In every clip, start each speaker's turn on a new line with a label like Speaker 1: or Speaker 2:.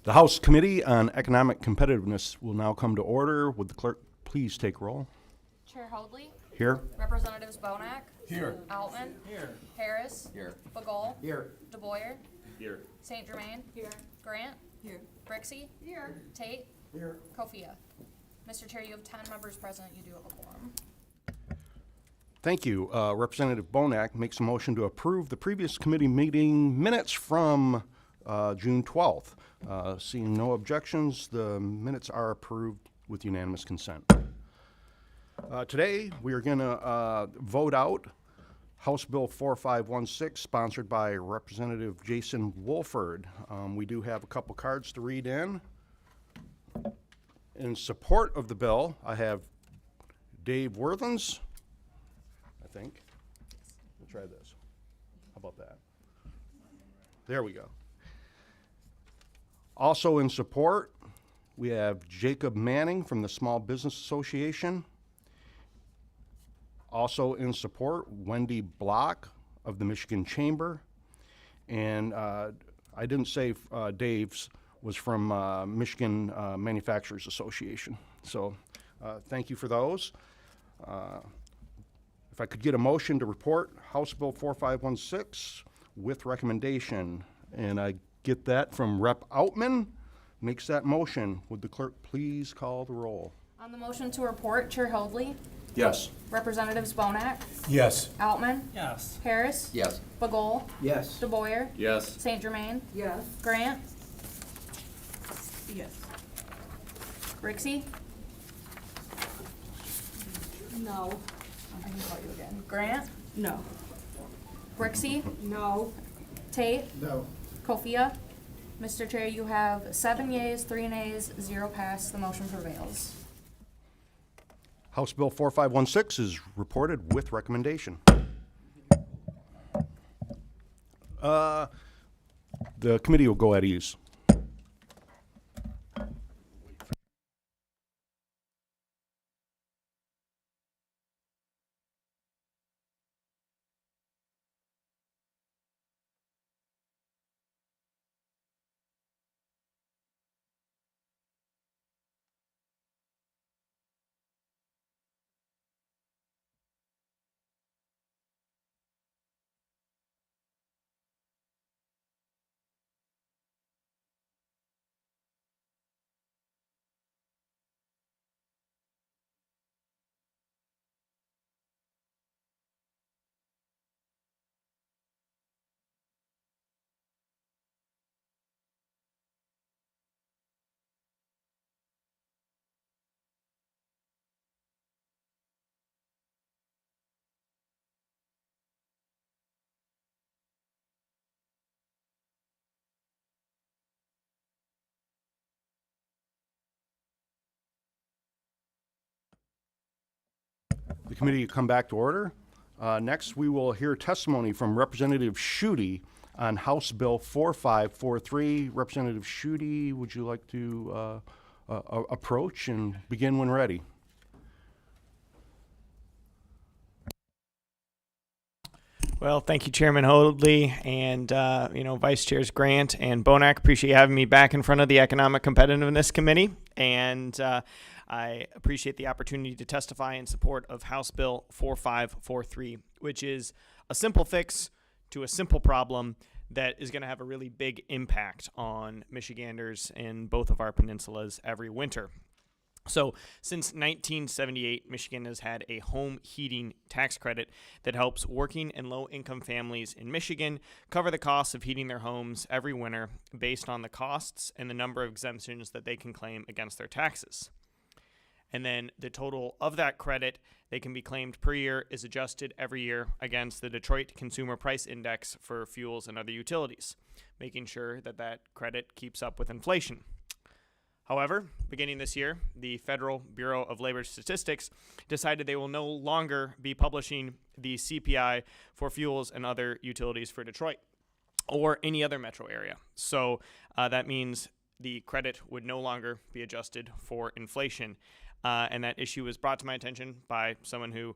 Speaker 1: The House Committee on Economic Competitiveness will now come to order. Would the clerk please take roll?
Speaker 2: Chair Hoadley.
Speaker 1: Here.
Speaker 2: Representatives Bonak.
Speaker 3: Here.
Speaker 2: Altman.
Speaker 3: Here.
Speaker 2: Harris.
Speaker 3: Here.
Speaker 2: Bagol.
Speaker 3: Here.
Speaker 2: DeBoyer.
Speaker 3: Here.
Speaker 2: St. Germain. Here. Grant. Here. Brixey. Here. Tate.
Speaker 3: Here.
Speaker 2: Kofia. Mr. Chair, you have 10 members present. You do have a quorum.
Speaker 1: Thank you. Representative Bonak makes a motion to approve the previous committee meeting minutes from June 12th. Seeing no objections, the minutes are approved with unanimous consent. Today, we are going to vote out House Bill 4516, sponsored by Representative Jason Woolford. We do have a couple cards to read in. In support of the bill, I have Dave Worthens, I think. We'll try this. How about that? There we go. Also in support, we have Jacob Manning from the Small Business Association. Also in support, Wendy Block of the Michigan Chamber. And I didn't say Dave's was from Michigan Manufacturers Association. So thank you for those. If I could get a motion to report House Bill 4516 with recommendation, and I get that from Rep. Outman, makes that motion. Would the clerk please call the roll?
Speaker 2: On the motion to report, Chair Hoadley.
Speaker 1: Yes.
Speaker 2: Representatives Bonak.
Speaker 3: Yes.
Speaker 2: Altman.
Speaker 3: Yes.
Speaker 2: Harris.
Speaker 3: Yes.
Speaker 2: Bagol.
Speaker 3: Yes.
Speaker 2: DeBoyer.
Speaker 3: Yes.
Speaker 2: St. Germain.
Speaker 4: Yes.
Speaker 2: Grant.
Speaker 4: Yes.
Speaker 2: Brixey.
Speaker 4: No.
Speaker 2: I can call you again. Grant.
Speaker 4: No.
Speaker 2: Brixey.
Speaker 4: No.
Speaker 2: Tate.
Speaker 3: No.
Speaker 2: Kofia. Mr. Chair, you have 7 yeas, 3 nays, 0 pass. The motion prevails.
Speaker 1: House Bill 4516 is reported with recommendation. The committee will go at ease. The committee will come back to order. Next, we will hear testimony from Representative Schuette on House Bill 4543. Representative Schuette, would you like to approach and begin when ready?
Speaker 5: Well, thank you, Chairman Hoadley, and Vice Chairs Grant and Bonak. Appreciate you having me back in front of the Economic Competitiveness Committee, and I appreciate the opportunity to testify in support of House Bill 4543, which is a simple fix to a simple problem that is going to have a really big impact on Michiganders in both of our peninsulas every winter. So since 1978, Michigan has had a home heating tax credit that helps working and low-income families in Michigan cover the costs of heating their homes every winter based on the costs and the number of exemptions that they can claim against their taxes. And then the total of that credit they can be claimed per year is adjusted every year against the Detroit Consumer Price Index for fuels and other utilities, making sure that that credit keeps up with inflation. However, beginning this year, the Federal Bureau of Labor Statistics decided they will no longer be publishing the CPI for fuels and other utilities for Detroit or any other metro area. So that means the credit would no longer be adjusted for inflation. And that issue was brought to my attention by someone who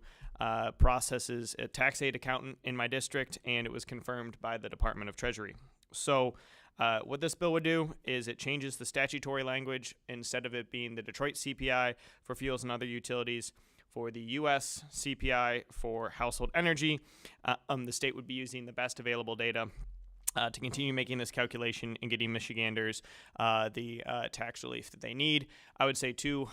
Speaker 5: processes a tax aid accountant in my district, and it was confirmed by the Department of Treasury. So What this bill would do is it changes the statutory language. Instead of it being the Detroit CPI for fuels and other utilities, for the U.S. CPI for household energy, the state would be using the best available data to continue making this calculation and getting Michiganders the tax relief that they need. I would say, too,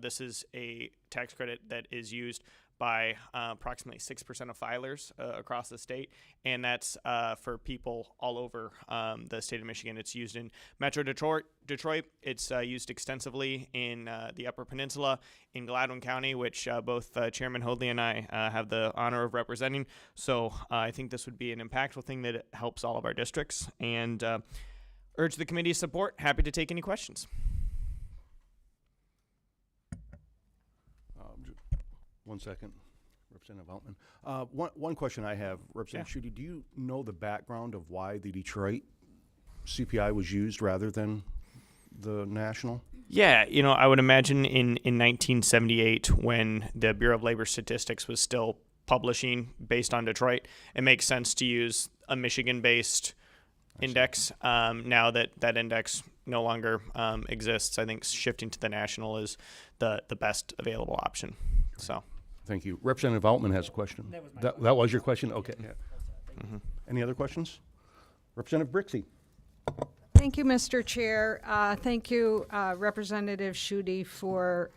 Speaker 5: this is a tax credit that is used by approximately 6% of filers across the state, and that's for people all over the state of Michigan. It's used in Metro Detroit. It's used extensively in the Upper Peninsula, in Gladwin County, which both Chairman Hoadley and I have the honor of representing. So I think this would be an impactful thing that helps all of our districts, and urge the committee's support. Happy to take any questions.
Speaker 1: One second, Representative Altman. One question I have, Representative Schuette, do you know the background of why the Detroit CPI was used rather than the national?
Speaker 5: Yeah, I would imagine in 1978, when the Bureau of Labor Statistics was still publishing based on Detroit, it makes sense to use a Michigan-based index. Now that index no longer exists, I think shifting to the national is the best available option. So.
Speaker 1: Thank you. Representative Altman has a question. That was your question? Okay. Yeah. Mm-hmm. Any other questions? Representative Brixey.
Speaker 3: Thank you, Mr. Chair. Thank you, Representative Schuette, for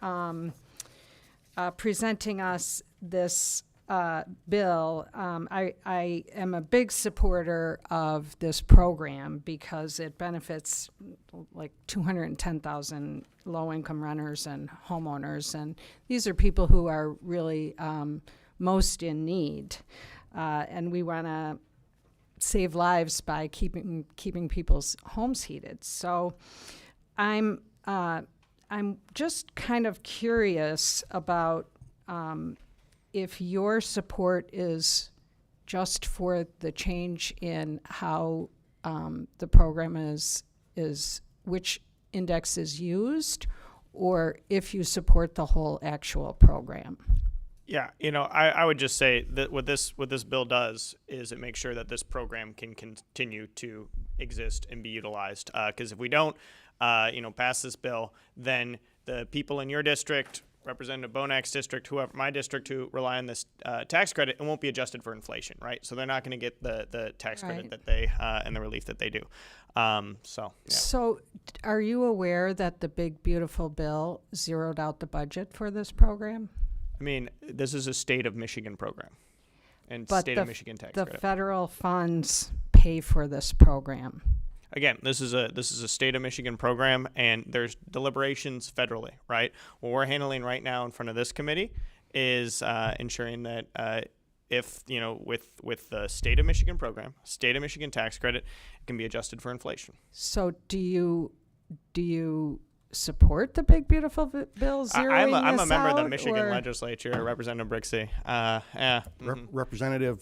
Speaker 3: presenting us this bill. I am a big supporter of this program because it benefits like 210,000 low-income renters and homeowners, and these are people who are really most in need, and we want to save lives by keeping people's homes heated. So I'm just kind of curious about if your support is just for the change in how the program is which index is used, or if you support the whole actual program.
Speaker 5: Yeah, I would just say that what this bill does is it makes sure that this program can continue to exist and be utilized. Because if we don't, pass this bill, then the people in your district, Representative Bonak's district, whoever, my district, who rely on this tax credit, it won't be adjusted for inflation, right? So they're not going to get the tax credit that they and the relief that they do. So
Speaker 3: are you aware that the big beautiful bill zeroed out the budget for this program?
Speaker 5: I mean, this is a state of Michigan program, and state of Michigan tax credit.
Speaker 3: The federal funds pay for this program.
Speaker 5: Again, this is a state of Michigan program, and there's deliberations federally, right? What we're handling right now in front of this committee is ensuring that if with the state of Michigan program, state of Michigan tax credit, it can be adjusted for inflation.
Speaker 3: So do you support the big beautiful bill zeroing
Speaker 5: I'm a member
Speaker 3: out,
Speaker 5: of the Michigan legislature, Representative Brixey.
Speaker 1: Representative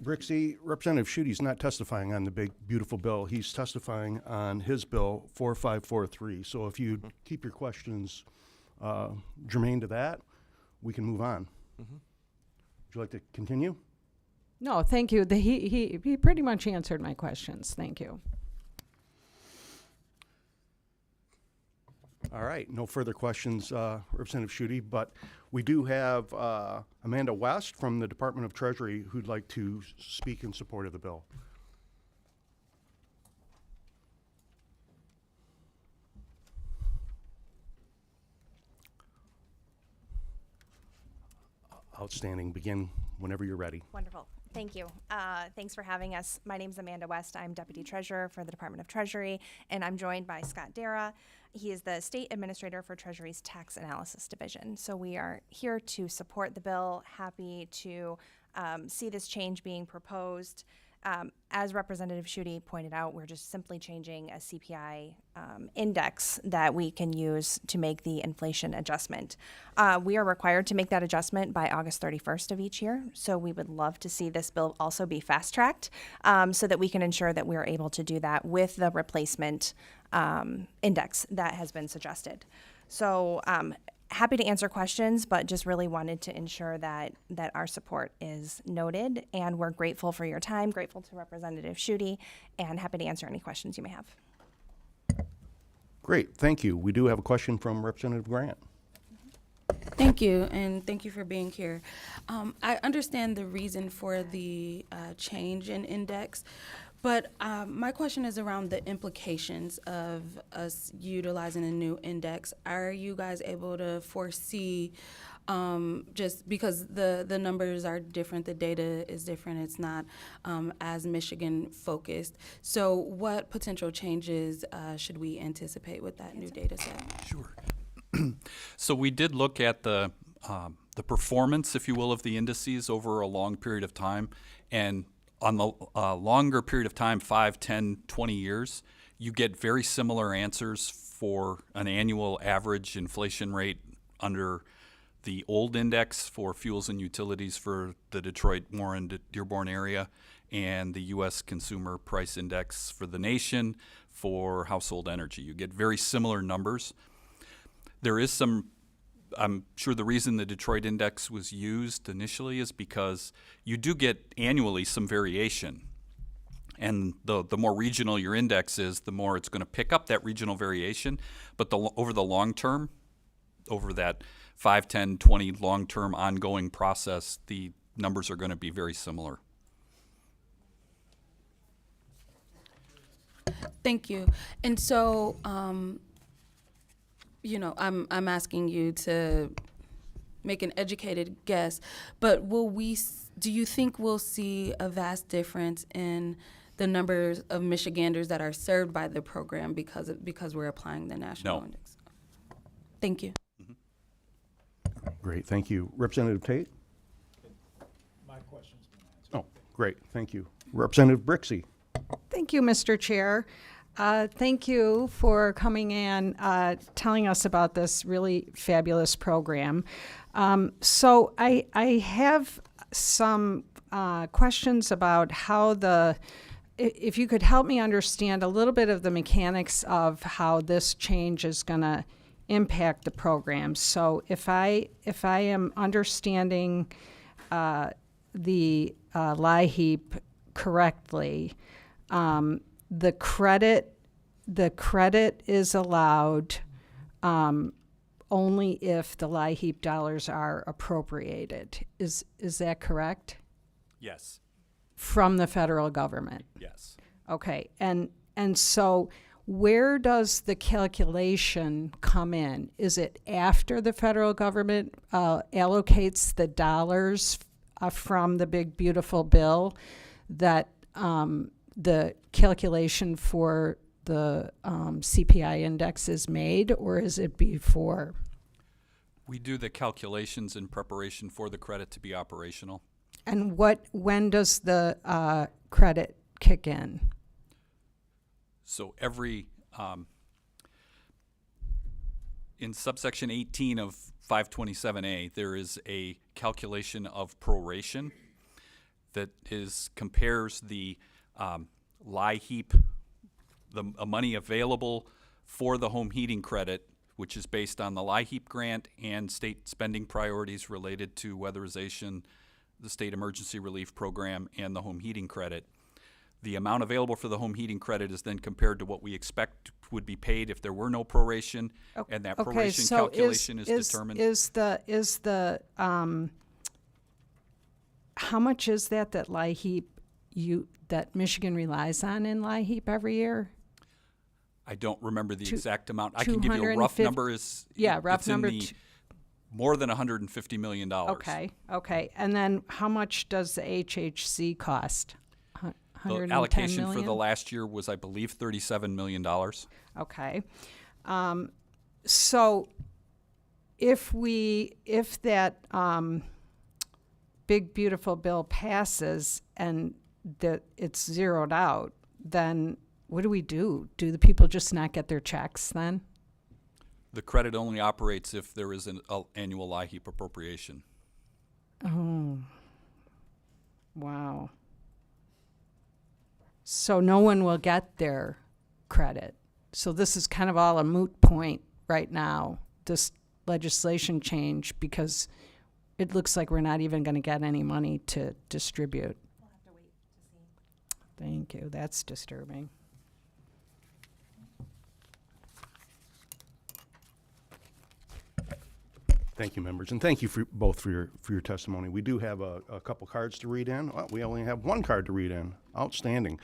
Speaker 1: Brixey, Representative Schuette's not testifying on the big beautiful bill. He's testifying on his bill 4543. So if you keep your questions germane to that, we can move on. Mm-hmm. Would you like to continue?
Speaker 3: No, thank you. He pretty much answered my questions. Thank you.
Speaker 1: All right, no further questions, Representative Schuette, but we do have Amanda West from the Department of Treasury who'd like to speak in support of the bill. Outstanding. Begin whenever you're ready.
Speaker 4: Wonderful. Thank you. Thanks for having us. My name is Amanda West. I'm Deputy Treasurer for the Department of Treasury, and I'm joined by Scott Dara. He is the State Administrator for Treasury's Tax Analysis Division. So we are here to support the bill, happy to see this change being proposed. As Representative Schuette pointed out, we're just simply changing a CPI index that we can use to make the inflation adjustment. We are required to make that adjustment by August 31st of each year, so we would love to see this bill also be fast-tracked so that we can ensure that we are able to do that with the replacement index that has been suggested. So happy to answer questions, but just really wanted to ensure that our support is noted. And we're grateful for your time, grateful to Representative Schuette, and happy to answer any questions you may have.
Speaker 1: Great, thank you. We do have a question from Representative Grant.
Speaker 6: Thank you, and thank you for being here. I understand the reason for the change in index, but my question is around the implications of us utilizing a new index. Are you guys able to foresee, just because the numbers are different, the data is different, it's not as Michigan focused. So what potential changes should we anticipate with that new data set?
Speaker 7: Sure. So we did look at the performance, if you will, of the indices over a long period of time. And on the longer period of time, 5, 10, 20 years, you get very similar answers for an annual average inflation rate under the old index for fuels and utilities for the Detroit, Warren, Dearborn area, and the U.S. Consumer Price Index for the nation for household energy. You get very similar numbers. There is some, I'm sure the reason the Detroit index was used initially is because you do get annually some variation. And the more regional your index is, the more it's going to pick up that regional variation. But over the long term, over that 5, 10, 20 long-term ongoing process, the numbers are going to be very similar.
Speaker 6: Thank you. And so, you know, I'm asking you to make an educated guess, but do you think we'll see a vast difference in the numbers of Michiganders that are served by the program because we're applying the national
Speaker 7: No.
Speaker 6: index? Thank you.
Speaker 1: Great, thank you. Representative Tate? My question's been answered. Oh, great, thank you. Representative Brixey?
Speaker 3: Thank you, Mr. Chair. Thank you for coming in, telling us about this really fabulous program. So I have some questions about how if you could help me understand a little bit of the mechanics of how this change is going to impact the program. So if I am understanding the LIHEAP correctly, the credit is allowed only if the LIHEAP dollars are appropriated. Is that correct?
Speaker 7: Yes.
Speaker 3: From the federal government?
Speaker 7: Yes.
Speaker 3: Okay, and so where does the calculation come in? Is it after the federal government allocates the dollars from the big beautiful bill that the calculation for the CPI index is made, or is it before?
Speaker 7: We do the calculations in preparation for the credit to be operational.
Speaker 3: And when does the credit kick in?
Speaker 7: So every, in subsection 18 of 527A, there is a calculation of proration that compares the LIHEAP, the money available for the home heating credit, which is based on the LIHEAP grant and state spending priorities related to weatherization, the state emergency relief program, and the home heating credit. The amount available for the home heating credit is then compared to what we expect would be paid if there were no proration, and that proration calculation is determined.
Speaker 3: How much is that LIHEAP that Michigan relies on in LIHEAP every year?
Speaker 7: I don't remember the exact amount. I can give you a rough number. It's
Speaker 3: number.
Speaker 7: in the more than $150 million.
Speaker 3: Okay. And then how much does the HHC cost?
Speaker 7: The allocation for the last year was, I believe, $37 million.
Speaker 3: Okay. So if that big beautiful bill passes and that it's zeroed out, then what do we do? Do the people just not get their checks then?
Speaker 7: The credit only operates if there is an annual LIHEAP appropriation.
Speaker 3: Oh, wow. So no one will get their credit. So this is kind of all a moot point right now. Just legislation change, because it looks like we're not even going to get any money to distribute.
Speaker 4: We'll have to wait to see.
Speaker 3: Thank you. That's disturbing.
Speaker 1: Thank you, members, and thank you both for your testimony. We do have a couple cards to read in. Well, we only have one card to read in. Outstanding.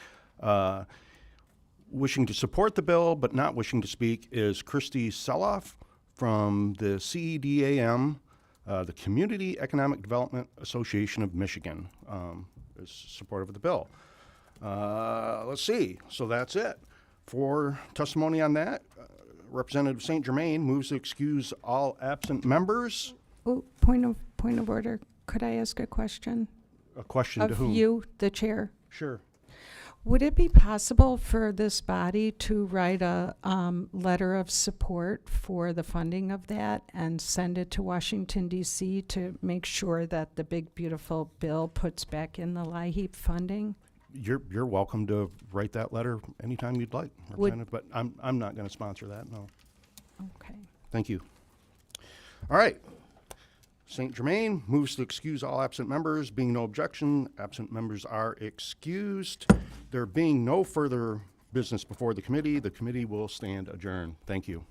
Speaker 1: Wishing to support the bill but not wishing to speak is Christy Seloff from the CEDAM, the Community Economic Development Association of Michigan, is supportive of the bill. Let's see. So that's it. For testimony on that, Representative St. Germain moves to excuse all absent members.
Speaker 3: Oh, point of order. Could I ask a question?
Speaker 1: A question to
Speaker 3: Of
Speaker 1: whom?
Speaker 3: you, the chair.
Speaker 1: Sure.
Speaker 3: Would it be possible for this body to write a letter of support for the funding of that and send it to Washington, D.C. to make sure that the big, beautiful bill puts back in the LIHEAP funding?
Speaker 1: You're welcome to write that letter anytime you'd like,
Speaker 3: Would-
Speaker 1: Representative, but I'm not going to sponsor that, no.
Speaker 3: Okay.
Speaker 1: Thank you. All right. St. Germain moves to excuse all absent members. Being no objection, absent members are excused. There being no further business before the committee will stand adjourned. Thank you.